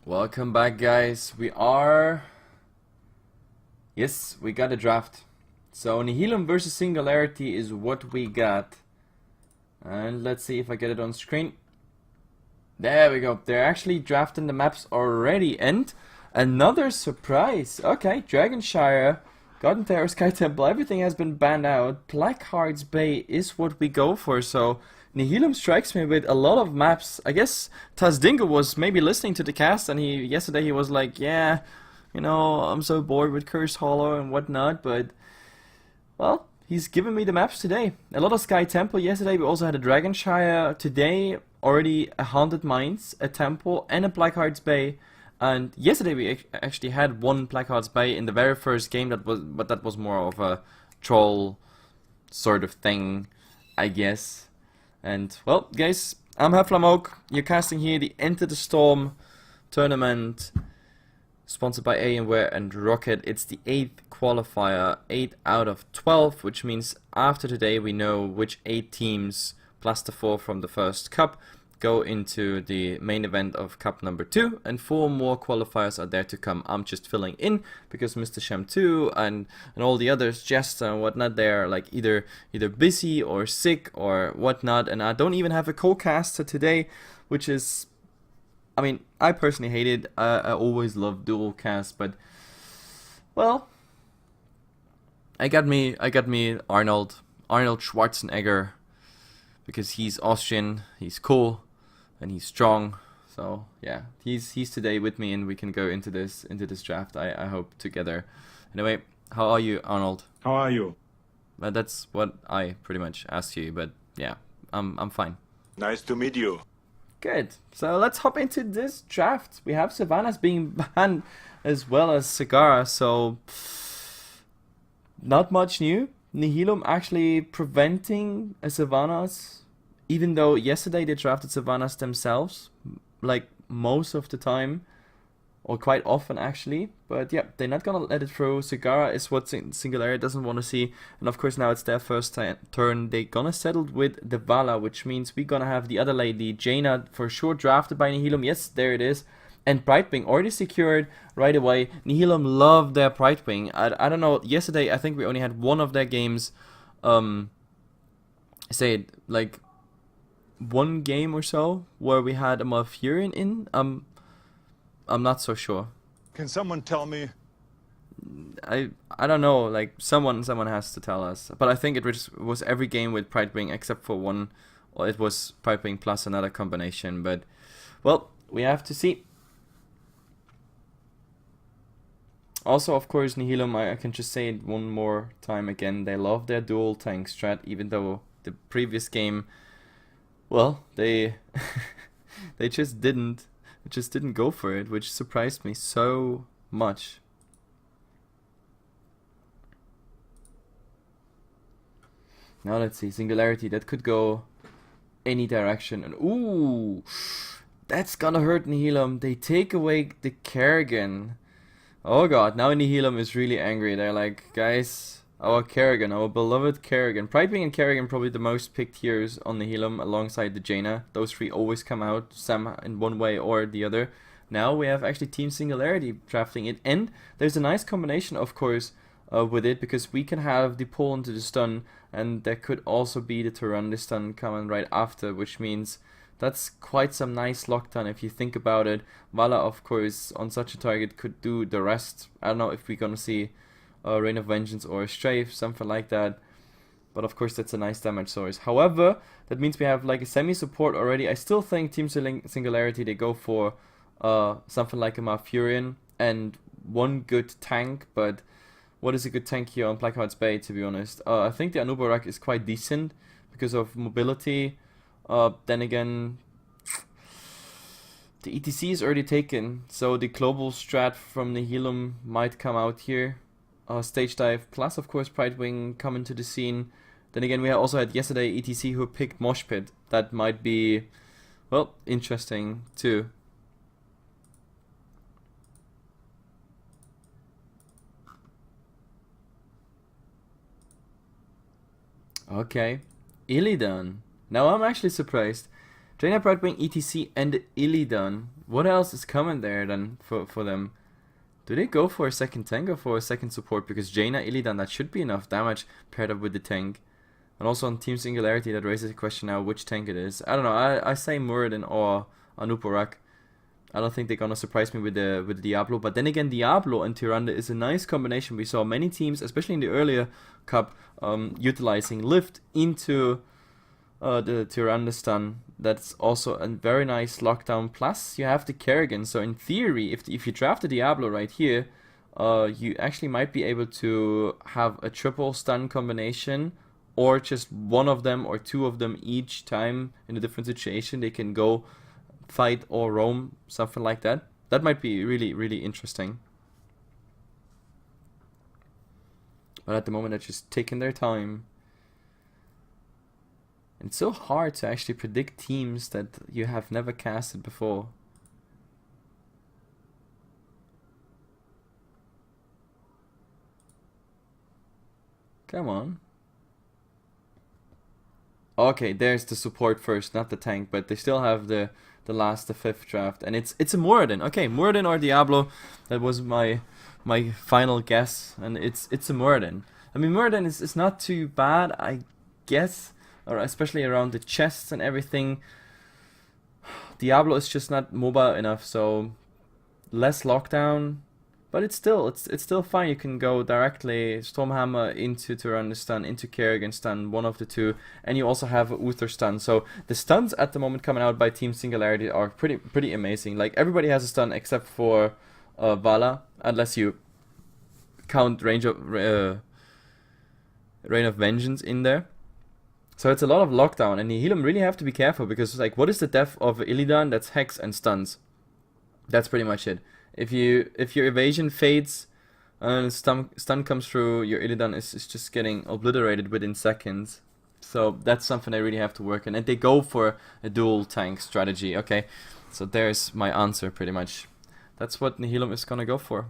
Welcome back, guys. Yes, we got a draft. So Nihilum versus Singularity is what we got. And let's see if I get it on screen. There we go. They're actually drafting the maps already. And another surprise. Okay, Dragonshire, Garden Terror, Sky Temple, everything has been banned out. Blackheart's Bay is what we go for. So Nihilum strikes me with a lot of maps. I guess Tazdingo was maybe listening to the cast, and yesterday he was like, yeah, I'm so bored with Cursed Hollow and whatnot, but well, he's given me the maps today. A lot of Sky Temple yesterday. We also had a Dragonshire today. Already a Haunted Mines, a Temple, and a Blackheart's Bay. And yesterday we actually had one Blackheart's Bay in the very first game. But that was more of a troll sort of thing, I guess. And well, guys, I'm Heflamoke. You're casting here the Enter the Storm tournament, sponsored by Alienware and Rocket. It's the 8th qualifier, 8 out of 12, which means after today we know which 8 teams plus the 4 from the first cup go into the main event of cup number 2, and 4 more qualifiers are there to come. I'm just filling in because Mr. Shem2 and all the others, Jester and whatnot, they're like either busy or sick or whatnot, and I don't even have a co-caster today, which is, I mean, I personally hate it. I always love dual cast, but well, I got me Arnold Schwarzenegger, because he's Austrian, he's cool, and he's strong. So yeah, he's today with me, and we can go into this draft. I hope together. Anyway, how are you, Arnold? How are you? That's what I pretty much asked you, but yeah, I'm fine. Nice to meet you. Good. So let's hop into this draft. We have Savannah's being banned as well as Sagara, so not much new. Nihilum actually preventing a Savannah's, even though yesterday they drafted Savannah's themselves, like most of the time, or quite often actually. But yeah, they're not gonna let it through. Sagara is what Singularity doesn't want to see, and of course now it's their first turn. They're gonna settle with the Vala, which means we're gonna have the other lady, Jaina, for sure drafted by Nihilum. Yes, there it is. And Brightwing already secured right away. Nihilum love their Brightwing. I don't know, yesterday I think we only had one of their games, say like one game or so, where we had a Malfurion in. I'm not so sure. Can someone tell me? I don't know, like someone has to tell us. But I think it was every game with Brightwing except for one, or it was Brightwing plus another combination. But well, we have to see. Also, of course, Nihilum, I can just say it one more time again, they love their dual tank strat, even though the previous game, well, they they just didn't go for it, which surprised me so much. Now let's see, Singularity, that could go any direction, and ooh, that's gonna hurt Nihilum. They take away the Kerrigan. Oh god, now Nihilum is really angry. They're like, guys, our Kerrigan, our beloved Kerrigan. Brightwing and Kerrigan probably the most picked heroes on Nihilum alongside the Jaina. Those 3 always come out, some in one way or the other. Now we have actually Team Singularity drafting it, and there's a nice combination, of course, with it, because we can have the pull into the stun, and there could also be the Tyrande stun coming right after, which means that's quite some nice lockdown if you think about it. Vala, of course, on such a target could do the rest. I don't know if we're gonna see a Rain of Vengeance or a Strafe, something like that. But of course, that's a nice damage source. However, that means we have like a semi-support already. I still think Team Singularity, they go for something like a Malfurion and one good tank. But what is a good tank here on Blackheart's Bay, to be honest? I think the Anubarak is quite decent because of mobility. Then again, the ETC is already taken, so the global strat from Nihilum might come out here. Stage dive plus, of course, Brightwing coming to the scene. Then again, we also had yesterday ETC who picked Mosh Pit. That might be, well, interesting too. Okay, Illidan. Now I'm actually surprised. Jaina, Brightwing, ETC, and Illidan. what else is coming there then for them? Do they go for a second tank or for a second support? Because Jaina, Illidan, that should be enough damage paired up with the tank. And also on Team Singularity, that raises the question now which tank it is. I don't know, I say Muradin or Anuporak. I don't think they're gonna surprise me with the Diablo. But then again, Diablo and Tyrande is a nice combination. We saw many teams, especially in the earlier cup, utilizing Lift into the Tyrande stun. That's also a very nice lockdown. Plus, you have the Kerrigan. So in theory, if you draft the Diablo right here, you actually might be able to have a triple stun combination, or just one of them or two of them each time in a different situation. They can go fight or roam, something like that. That might be really, really interesting. But at the moment, they're just taking their time. It's so hard to actually predict teams that you have never casted before. Come on. Okay, there's the support first, not the tank, but they still have the fifth draft, and it's a Muradin. Okay, Muradin or Diablo. That was my final guess, and it's a Muradin. I mean, Muradin is not too bad, I guess, or especially around the chests and everything. Diablo is just not mobile enough, so less lockdown. But it's still fine. You can go directly Stormhammer into Tyrande stun, into Kerrigan stun, one of the two, and you also have Uther stun. So the stuns at the moment coming out by Team Singularity are pretty amazing. Like, everybody has a stun except for Vala, unless you count Rain of Vengeance in there. So it's a lot of lockdown, and Nihilum really have to be careful, because like, what is the def of Illidan? That's Hex and stuns. That's pretty much it. If your evasion fades and stun comes through, your Illidan is just getting obliterated within seconds. So that's something I really have to work on. And they go for a dual tank strategy. Okay, so there's my answer pretty much. That's what Nihilum is gonna go for.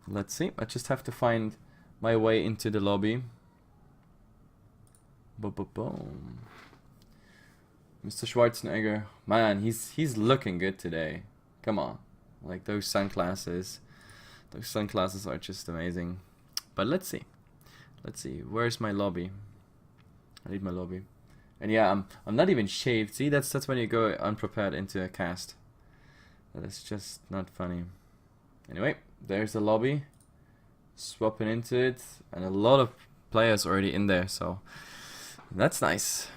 Let's see. I just have to find my way into the lobby. Boom. Mr. Schwarzenegger, man, he's looking good today. Come on, like those sunglasses are just amazing. But let's see, where's my lobby? I need my lobby. And yeah, I'm not even shaved. See, that's when you go unprepared into a cast. That is just not funny. Anyway, there's the lobby. Swapping into it, and a lot of players already in there, so that's nice.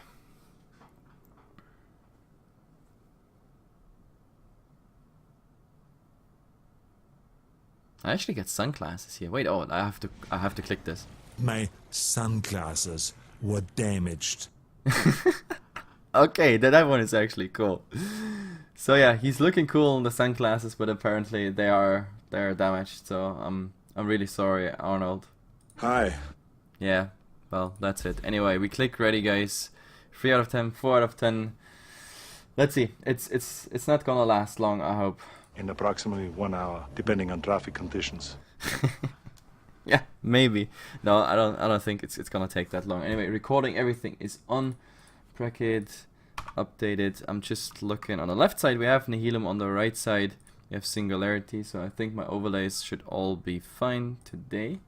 I actually get sunglasses here. Wait, oh, I have to click this. My sunglasses were damaged. Okay, that one is actually cool. So yeah, he's looking cool in the sunglasses, but apparently they are damaged. So I'm really sorry, Arnold. Hi. Yeah, well, that's it. Anyway, we click ready, guys. 3 out of 10, 4 out of 10. Let's see. It's not gonna last long, I hope. In approximately 1 hour, depending on traffic conditions. Yeah, maybe. No, I don't think it's gonna take that long. Anyway, recording everything is on. Bracket updated. I'm just looking on the left side. We have Nihilum. On the right side, we have Singularity. So I think my overlays should all be fine today.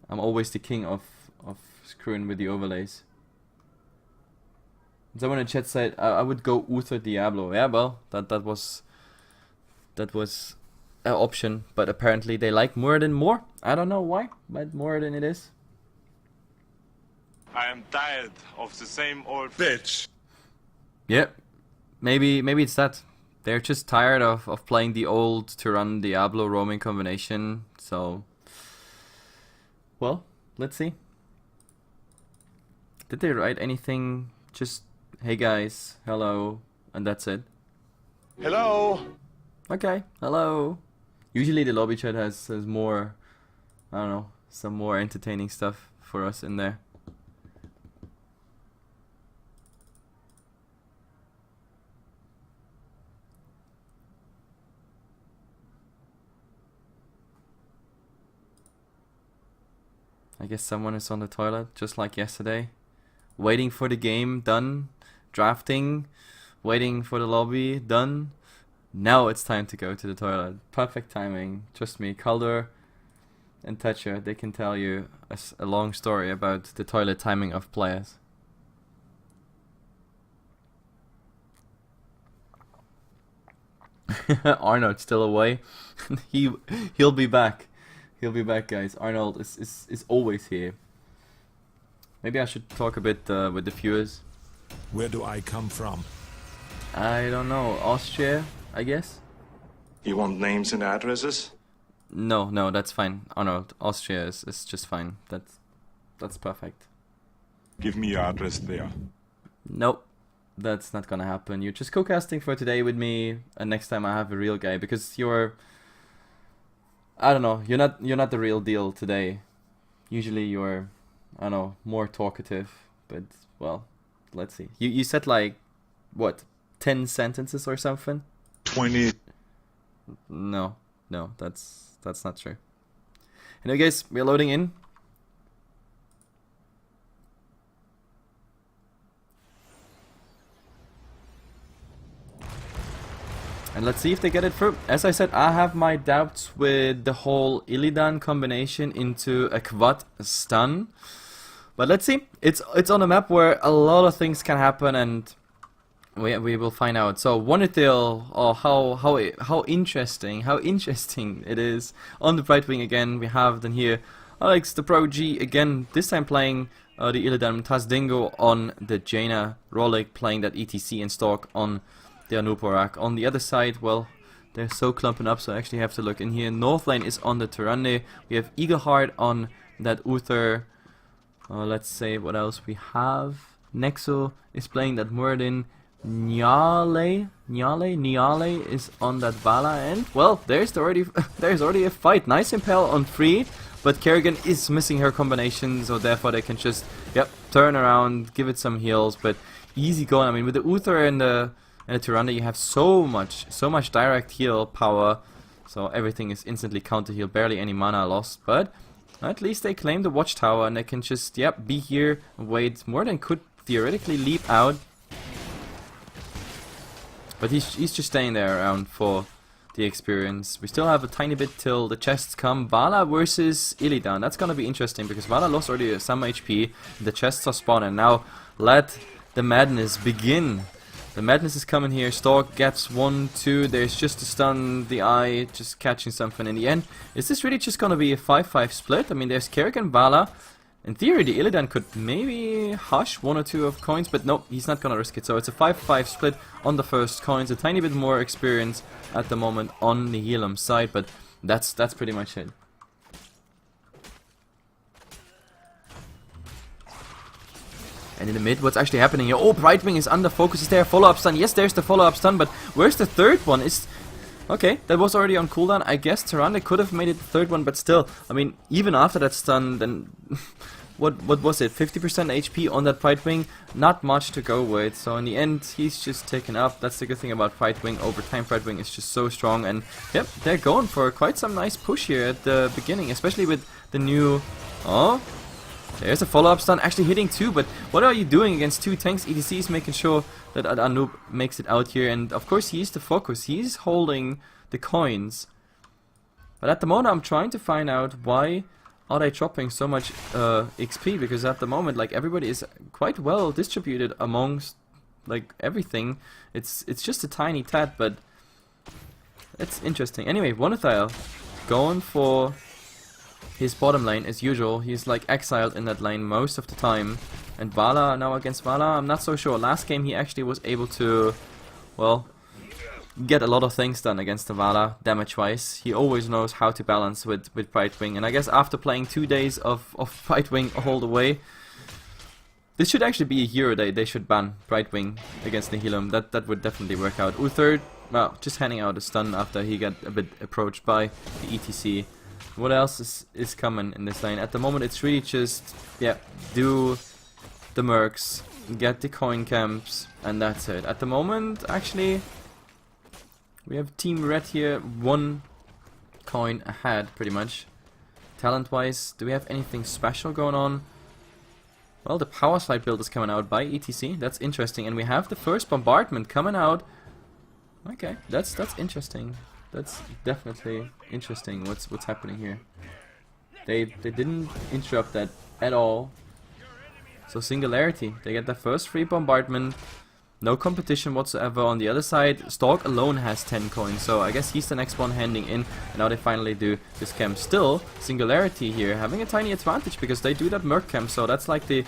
I'm always the king of screwing with the overlays. Someone in chat said I would go Uther Diablo. Yeah, well, that was an option, but apparently they like Muradin more. I don't know why, but Muradin it is. I am tired of the same old bitch. Yeah, maybe it's that. They're just tired of playing the old Tyrann Diablo roaming combination. So, well, let's see. Did they write anything? Just, hey guys, hello, and that's it. Hello. Okay, hello. Usually the lobby chat has more, I don't know, some more entertaining stuff for us in there. I guess someone is on the toilet, just like yesterday. Waiting for the game, done, drafting, waiting for the lobby, done. Now it's time to go to the toilet. Perfect timing. Trust me, Calder and Thatcher, they can tell you a long story about the toilet timing of players. Arnold's still away. He'll be back. He'll be back, guys. Arnold is always here. Maybe I should talk a bit with the viewers. Where do I come from? I don't know. Austria, I guess? You want names and addresses? No, that's fine. Arnold, Austria is just fine. That's perfect. Give me your address there. Nope. That's not gonna happen. You're just co-casting for today with me, and next time I have a real guy, because I don't know, you're not the real deal today. Usually you're, I don't know, more talkative, but well, let's see. You said like what, 10 sentences or something? 20. No, that's not true. Anyway, guys, we're loading in. And let's see if they get it through. As I said, I have my doubts with the whole Illidan combination into a quad stun. But let's see. It's on a map where a lot of things can happen, and we will find out. So Wonithil, oh how interesting it is. On the right wing again, we have then here Alex the Pro G again, this time playing the Illidan, Tazdingo on the Jaina, Rolik playing that ETC and Stalk on the Anuporak. On the other side, well, they're so clumping up, so I actually have to look in here. North lane is on the Tyrande. We have Eagleheart on that Uther. Let's say what else we have. Nexo is playing that Muradin. Niale is on that Vala, and well, there's already a fight. Nice impel on 3, but Kerrigan is missing her combination, so therefore they can just turn around, give it some heals, but easy going. I mean, with the Uther and the Tyrande, you have so much direct heal power, so everything is instantly counter heal, barely any mana lost, but at least they claim the watchtower and they can just be here and wait. More than could theoretically leap out, but he's just staying there around for the experience. We still have a tiny bit till the chests come. Vala versus Illidan, that's gonna be interesting because Vala lost already some HP, the chests are spawning. Now let the madness begin. The madness is coming here. Stalk gaps 1, 2. There's just a stun, the eye, just catching something in the end. Is this really just gonna be a 5-5 split? I mean, there's Kerrigan, Vala. In theory, the Illidan could maybe hush 1 or 2 of coins, but nope, he's not gonna risk it. So it's a 5-5 split on the first coins. A tiny bit more experience at the moment on the Nihilum side, but that's pretty much it. And in the mid, what's actually happening here? Oh, Brightwing is under focus. Is there a follow-up stun? Yes, there's the follow-up stun, but where's the third one? Okay, that was already on cooldown. I guess Tyrande could have made it the third one, but still, I mean, even after that stun, then what was it? 50% HP on that Brightwing? Not much to go with. So in the end, he's just taken up. That's the good thing about Brightwing. Over time, Brightwing is just so strong, and yep, they're going for quite some nice push here at the beginning, especially with the new. Oh. There's a follow-up stun, actually hitting 2, but what are you doing against 2 tanks? ETC is making sure that Anoop makes it out here, and of course he's the focus, he's holding the coins. But at the moment I'm trying to find out why are they dropping so much XP, because at the moment like everybody is quite well distributed amongst like everything. It's just a tiny tad, but it's interesting. Anyway, Wonithile going for his bottom lane as usual. He's like exiled in that lane most of the time. And Vala, now against Vala, I'm not so sure. Last game he actually was able to, well, get a lot of things done against the Vala, damage-wise. He always knows how to balance with Brightwing. And I guess after playing 2 days of Brightwing all the way, this should actually be a hero day. They should ban Brightwing against Nihilum. That would definitely work out. Uther, well, just handing out a stun after he got a bit approached by the ETC. What else is coming in this lane? At the moment it's really just, do the mercs, get the coin camps, and that's it. At the moment, actually, we have Team Red here, 1 coin ahead, pretty much. Talent-wise, do we have anything special going on? Well, the power slide build is coming out by ETC. That's interesting. And we have the first bombardment coming out. Okay, that's interesting. That's definitely interesting. What's happening here? They didn't interrupt that at all. So Singularity, they get their first free bombardment. No competition whatsoever. On the other side, Stalk alone has 10 coins, so I guess he's the next one handing in. And now they finally do this camp. Still, Singularity here having a tiny advantage because they do that Merc camp, so that's like the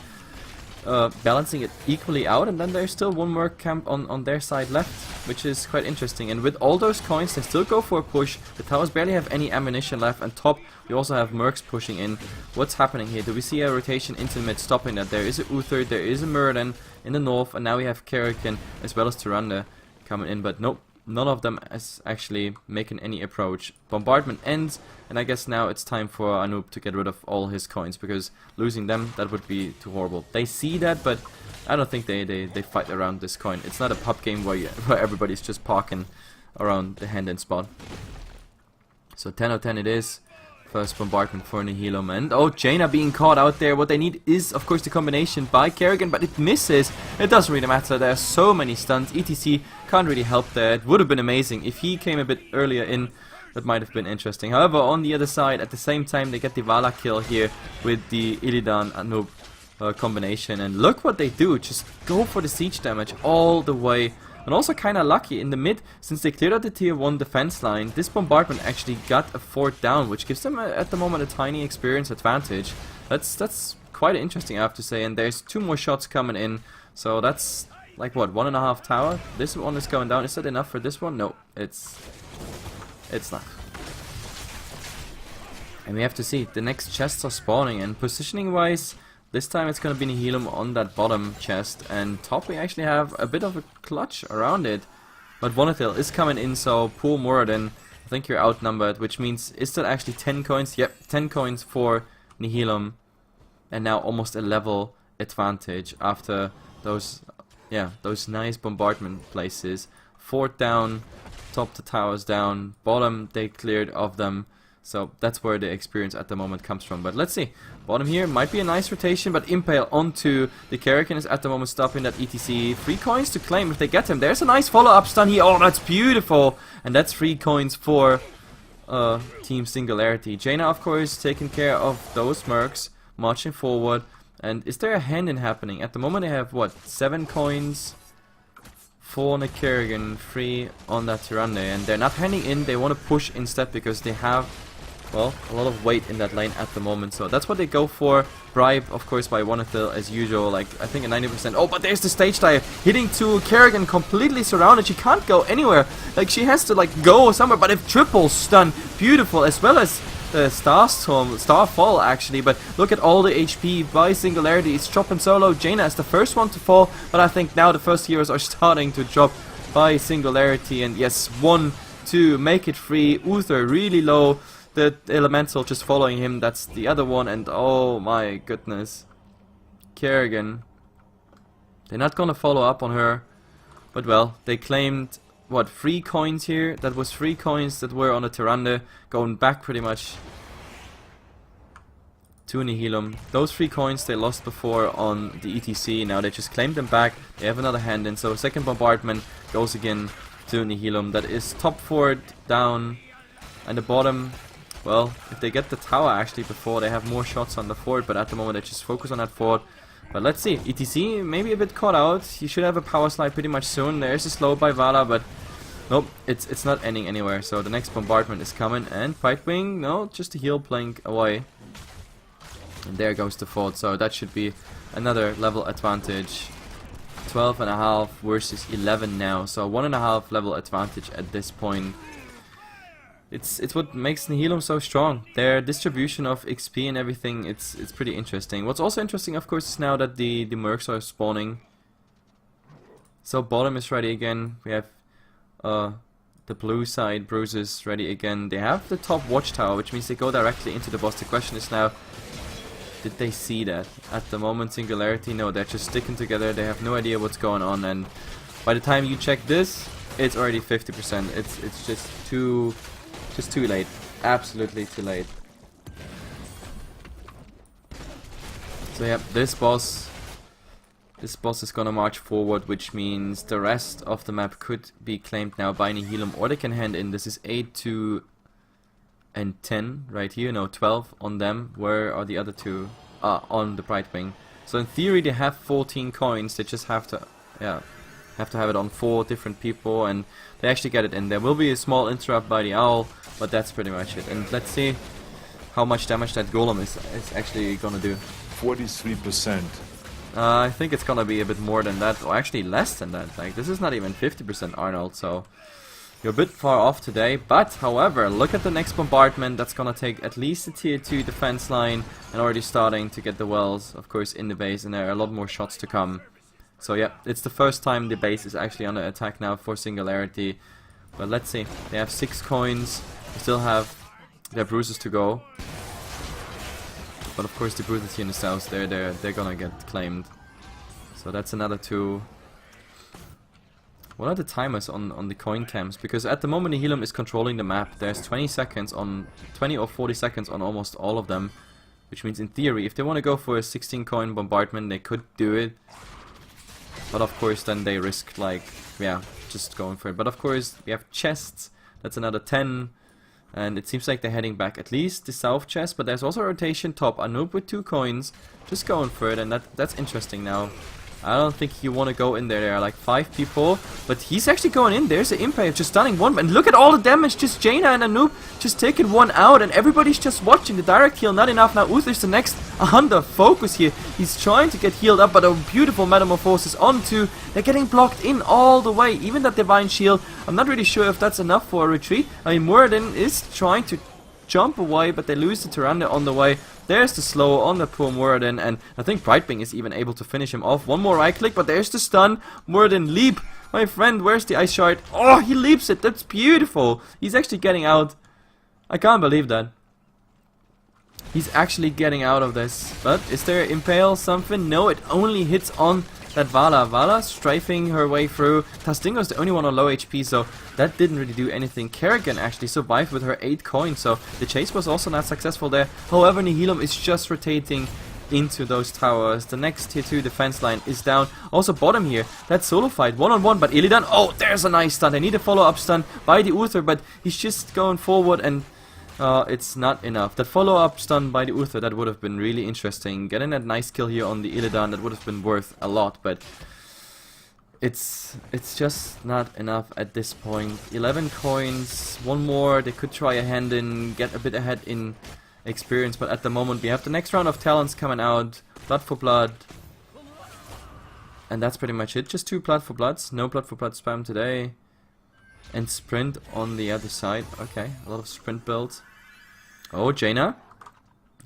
balancing it equally out. And then there's still one Merc camp on their side left, which is quite interesting. And with all those coins, they still go for a push. The towers barely have any ammunition left, and top, we also have Mercs pushing in. What's happening here? Do we see a rotation into mid stopping that? There is a Uther, there is a Murden in the north, and now we have Kerrigan as well as Tyrande coming in, but nope, none of them is actually making any approach. Bombardment ends, and I guess now it's time for Anoop to get rid of all his coins, because losing them, that would be too horrible. They see that, but I don't think they fight around this coin. It's not a pub game where everybody's just parking around the hand-in spot. So 10 out of 10 it is. First bombardment for Nihilum, and oh, Jaina being caught out there. What they need is, of course, the combination by Kerrigan, but it misses. It doesn't really matter. There are so many stuns. ETC can't really help there. It would have been amazing if he came a bit earlier in. That might have been interesting. However, on the other side, at the same time, they get the Vala kill here with the Illidan Anoop combination, and look what they do. Just go for the siege damage all the way. And also kinda lucky in the mid, since they cleared out the tier 1 defense line, this bombardment actually got a fort down, which gives them at the moment a tiny experience advantage. That's quite interesting, I have to say. And there's 2 more shots coming in, so that's like what, 1.5 tower. This one is going down. Is that enough for this one? No, it's not. And we have to see, the next chests are spawning, and positioning wise, this time it's going to be Nihilum on that bottom chest, and top we actually have a bit of a clutch around it. But Vonatil is coming in, so poor Moradin, I think you're outnumbered, which means, is that actually 10 coins? Yep, 10 coins for Nihilum, and now almost a level advantage after those, yeah, those nice bombardment places. Fort down, top the towers down, bottom they cleared of them. So that's where the experience at the moment comes from. But let's see. Bottom here might be a nice rotation, but Impale onto the Kerrigan is at the moment stopping that ETC. 3 coins to claim if they get him. There's a nice follow-up stun here. Oh, that's beautiful. And that's 3 coins for Team Singularity. Jaina, of course, taking care of those mercs, marching forward. And is there a hand-in happening? At the moment they have, what, 7 coins? 4 on the Kerrigan, 3 on that Tyrande. And they're not handing in, they want to push instead because they have, well, a lot of weight in that lane at the moment. So that's what they go for. Bribe, of course, by Vonatil as usual. Like, I think a 90%. Oh, but there's the stage dive. Hitting to Kerrigan, completely surrounded. She can't go anywhere. Like, she has to, like, go somewhere. But if triple stun, beautiful. As well as Starfall, actually. But look at all the HP by Singularity. It's dropping so low. Jaina is the first one to fall. But I think now the first heroes are starting to drop by Singularity. And yes, 1, 2, make it free. Uther really low. The elemental just following him, that's the other one, and oh my goodness. Kerrigan. They're not gonna follow up on her. But well, they claimed, what, 3 coins here? That was 3 coins that were on the Tyrande, going back pretty much to Nihilum. Those 3 coins they lost before on the ETC, now they just claimed them back. They have another hand in, so second bombardment goes again to Nihilum. That is top fort down, and the bottom. Well, if they get the tower actually before, they have more shots on the fort, but at the moment they just focus on that fort. But let's see, ETC maybe a bit caught out. He should have a power slide pretty much soon. There's a slow by Vala, but nope, it's not ending anywhere. So the next bombardment is coming, and Pipewing, no, just a heal plank away. And there goes the fort, so that should be another level advantage. 12.5 versus 11 now, so 1.5 level advantage at this point. It's what makes Nihilum so strong. Their distribution of XP and everything, it's pretty interesting. What's also interesting, of course, is now that the mercs are spawning. So bottom is ready again. We have the blue side bruises ready again. They have the top watchtower, which means they go directly into the boss. The question is now, did they see that? At the moment, Singularity, no, they're just sticking together. They have no idea what's going on, and by the time you check this, it's already 50%. It's just too late. Absolutely too late. So yeah, this boss is gonna march forward, which means the rest of the map could be claimed now by Nihilum, or they can hand in. This is 8, 2, and 10 right here. No, 12 on them. Where are the other two? On the Brightwing. So in theory they have 14 coins. They just have to, yeah, have it on 4 different people, and they actually get it in. There will be a small interrupt by the owl, but that's pretty much it. And let's see how much damage that golem is actually gonna do. 43%. I think it's gonna be a bit more than that, or actually less than that. Like, this is not even 50% Arnold, so you're a bit far off today. But however, look at the next bombardment. That's gonna take at least a tier 2 defense line, and already starting to get the wells, of course, in the base, and there are a lot more shots to come. So yeah, it's the first time the base is actually under attack now for Singularity. But let's see. They have 6 coins. They still have their bruises to go. But of course the brutality in the south, they're gonna get claimed. So that's another 2. What are the timers on the coin camps? Because at the moment Nihilum is controlling the map. There's 20 seconds on 20 or 40 seconds on almost all of them. Which means in theory, if they want to go for a 16 coin bombardment, they could do it. But of course then they risk, like, yeah, just going for it. But of course we have chests. That's another 10. And it seems like they're heading back, at least the south chest. But there's also a rotation top. Anoop with 2 coins. Just going for it, and that's interesting now. I don't think you want to go in there. There are like 5 people, but he's actually going in. There's the impact, just stunning one. And look at all the damage. Just Jaina and Anoop just taking one out, and everybody's just watching. The direct heal, not enough. Now Uther's the next under focus here. He's trying to get healed up, but a beautiful metamorphosis onto. They're getting blocked in all the way. Even that divine shield, I'm not really sure if that's enough for a retreat. I mean, Muradin is trying to jump away, but they lose the Tyrande on the way. There's the slow on the poor Muradin, and I think Brightwing is even able to finish him off. One more right click, but there's the stun. Muradin, leap! My friend, where's the ice shard? Oh, he leaps it! That's beautiful! He's actually getting out. I can't believe that. He's actually getting out of this. But is there impale something? No, it only hits on that Vala. Vala strafing her way through. Tastingo's the only one on low HP, so that didn't really do anything. Kerrigan actually survived with her 8 coins, so the chase was also not successful there. However, Nihilum is just rotating into those towers. The next tier 2 defense line is down. Also bottom here, that solo fight, one-on-one, but Illidan, oh, there's a nice stun. They need a follow-up stun by the Uther, but he's just going forward, and it's not enough. That follow-up stun by the Uther, that would have been really interesting. Getting that nice kill here on the Illidan, that would have been worth a lot, but it's just not enough at this point. 11 coins, one more, they could try a hand in, get a bit ahead in experience, but at the moment we have the next round of talents coming out. Blood for blood. And that's pretty much it. Just 2 blood for bloods, no blood for blood spam today. And sprint on the other side. Okay, a lot of sprint builds. Oh, Jaina.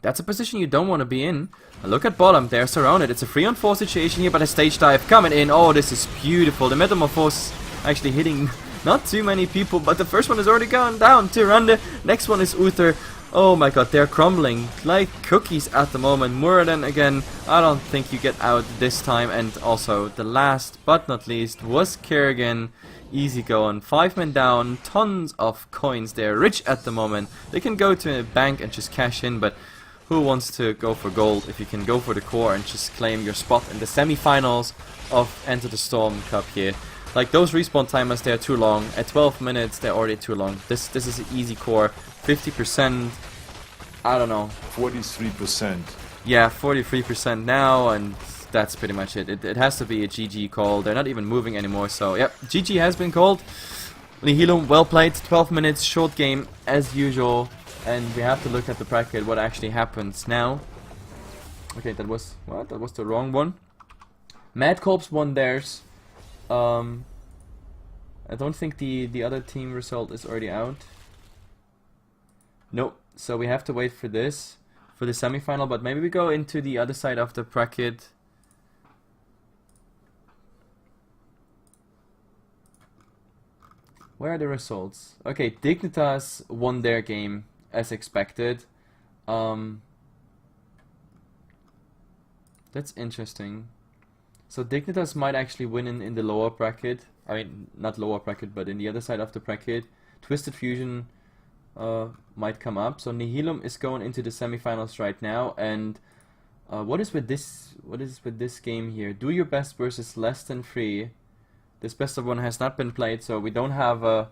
That's a position you don't want to be in. And look at bottom, they're surrounded. It's a 3-on-4 situation here, but a stage dive coming in. Oh, this is beautiful. The metamorphosis actually hitting not too many people, but the first one is already gone down. Tyrande. Next one is Uther. Oh my god, they're crumbling like cookies at the moment. Muradin again, I don't think you get out this time. And also, the last but not least was Kerrigan. Easy going, 5 men down, tons of coins. They're rich at the moment. They can go to a bank and just cash in, but who wants to go for gold if you can go for the core and just claim your spot in the semi-finals of Enter the Storm Cup here. Like, those respawn timers, they're too long. At 12 minutes, they're already too long. This is an easy core. 50%, I don't know. 43%. Yeah, 43% now, and that's pretty much it. It has to be a GG call. They're not even moving anymore, so yep, GG has been called. Nihilum, well played. 12 minutes, short game as usual. And we have to look at the bracket, what actually happens now. Okay, that was, what? That was the wrong one. Mad Corps won theirs. I don't think the other team result is already out. Nope, so we have to wait for this, for the semifinal, but maybe we go into the other side of the bracket. Where are the results? Okay, Dignitas won their game as expected. That's interesting. So Dignitas might actually win in the lower bracket. I mean, not lower bracket, but in the other side of the bracket. Twisted Fusion might come up. So Nihilum is going into the semifinals right now, and What is with this? What is with this game here? Do your best versus less than 3. This best of 1 has not been played, so we don't have a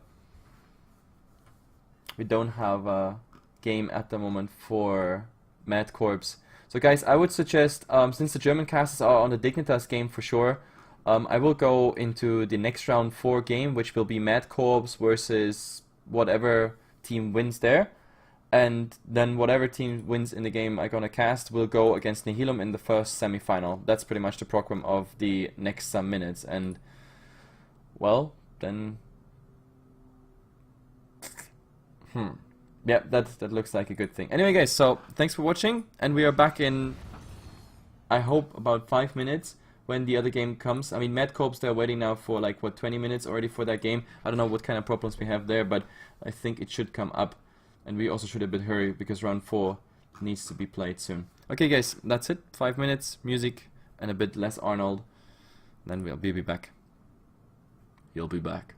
game at the moment for Mad Corps. So guys, I would suggest, since the German casters are on the Dignitas game for sure, I will go into the next round 4 game, which will be Mad Corps versus whatever team wins there. And then whatever team wins in the game I'm gonna cast will go against Nihilum in the first semi-final. That's pretty much the program of the next some minutes. And, well, then... Yeah, that looks like a good thing. Anyway guys, so thanks for watching, and we are back in, I hope, about 5 minutes when the other game comes. I mean, Mad Corps, they're waiting now for like, what, 20 minutes already for that game. I don't know what kind of problems we have there, but I think it should come up. And we also should a bit hurry, because round 4 needs to be played soon. Okay guys, that's it. 5 minutes, music, and a bit less Arnold. Then we'll be back. You'll be back.